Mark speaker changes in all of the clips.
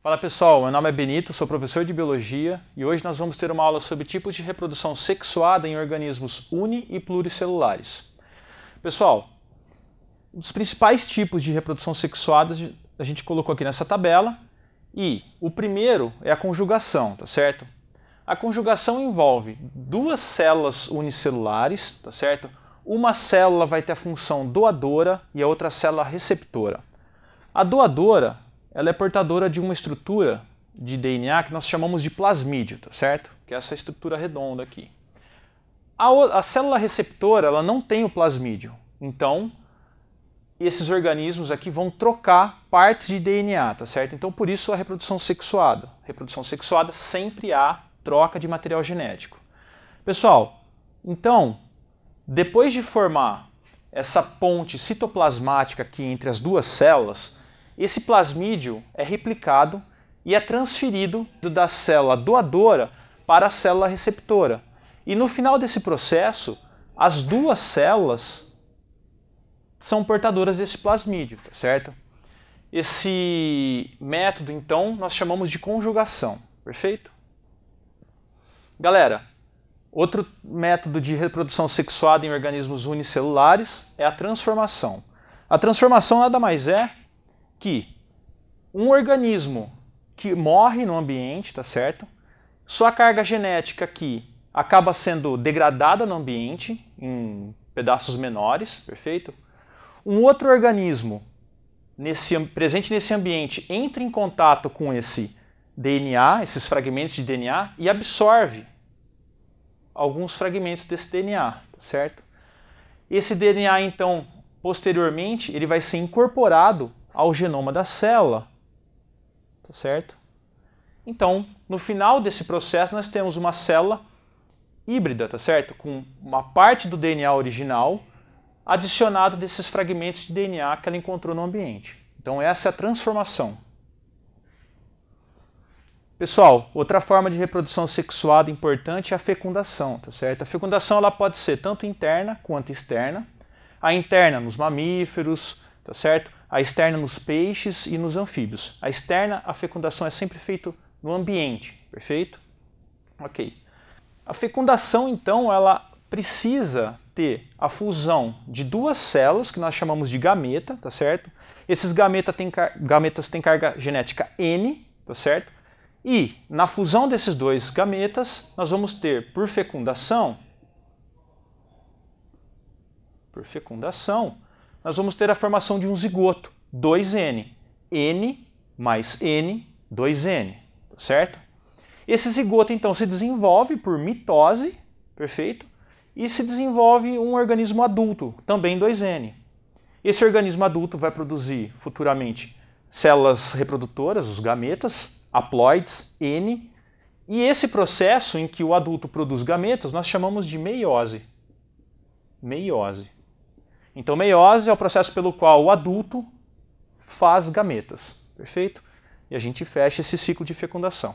Speaker 1: Fala pessoal, meu nome é Benito, sou professor de Biologia e hoje nós vamos ter uma aula sobre tipos de reprodução sexuada em organismos uni- e pluricelulares. Pessoal, um dos principais tipos de reprodução sexuada a gente colocou aqui nessa tabela e o primeiro é a conjugação, tá certo? A conjugação envolve duas células unicelulares, tá certo? Uma célula vai ter a função doadora e a outra célula receptora. A doadora ela é portadora de uma estrutura de DNA que nós chamamos de plasmídio, tá certo? Que é essa estrutura redonda aqui. A célula receptora ela não tem o plasmídio, então esses organismos aqui vão trocar partes de DNA, tá certo? Então por isso a reprodução sexuada. Reprodução sexuada sempre há troca de material genético. Pessoal, então depois de formar essa ponte citoplasmática aqui entre as duas células, esse plasmídio é replicado e é transferido da célula doadora para a célula receptora. E no final desse processo, as duas células são portadoras desse plasmídio, tá certo? Esse método, então, nós chamamos de conjugação, perfeito? Galera, outro método de reprodução sexuada em organismos unicelulares é a transformação. A transformação nada mais é que um organismo que morre no ambiente, tá certo? Sua carga genética aqui acaba sendo degradada no ambiente em pedaços menores, perfeito? Um outro organismo presente nesse ambiente entra em contato com esse DNA, esses fragmentos de DNA, e absorve alguns fragmentos desse DNA, tá certo? Esse DNA, então, posteriormente, ele vai ser incorporado ao genoma da célula, tá certo? Então, no final desse processo, nós temos uma célula híbrida, tá certo? Com uma parte do DNA original adicionado desses fragmentos de DNA que ela encontrou no ambiente. Então, essa é a transformação. Pessoal, outra forma de reprodução sexuada importante é a fecundação, tá certo? A fecundação ela pode ser tanto interna quanto externa. A interna nos mamíferos, tá certo? A externa nos peixes e nos anfíbios. A externa, a fecundação é sempre feita no ambiente, perfeito? Ok. A fecundação, então, ela precisa ter a fusão de duas células, que nós chamamos de gameta, tá certo? Esses gametas têm carga genética N, tá certo? E, na fusão desses dois gametas, nós vamos ter, por fecundação, nós vamos ter a formação de um zigoto, 2N. N mais N, 2N, certo? Esse zigoto, então, se desenvolve por mitose, perfeito? E se desenvolve um organismo adulto, também 2N. Esse organismo adulto vai produzir, futuramente, células reprodutoras, os gametas, haploides, N. E esse processo em que o adulto produz gametas, nós chamamos de meiose. Meiose. Então, meiose é o processo pelo qual o adulto faz gametas, perfeito? E a gente fecha esse ciclo de fecundação.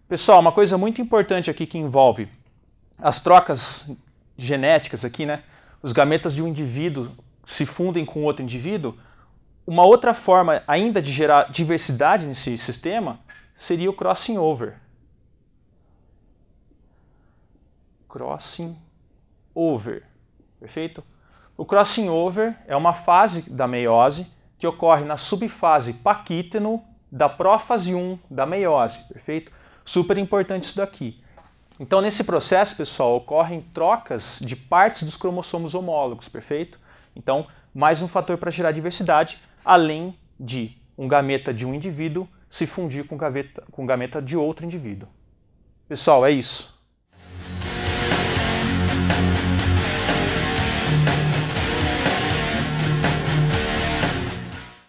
Speaker 1: Pessoal, uma coisa muito importante aqui que envolve as trocas genéticas aqui, né? Os gametas de um indivíduo se fundem com outro indivíduo. Uma outra forma ainda de gerar diversidade nesse sistema seria o crossing over. Crossing over, perfeito? O crossing over é uma fase da meiose que ocorre na subfase paquíteno da prófase 1 da meiose, perfeito? Super importante isso daqui. Então, nesse processo, pessoal, ocorrem trocas de partes dos cromossomos homólogos, perfeito? Então, mais um fator para gerar diversidade, além de um gameta de um indivíduo se fundir com gameta de outro indivíduo. Pessoal, é isso.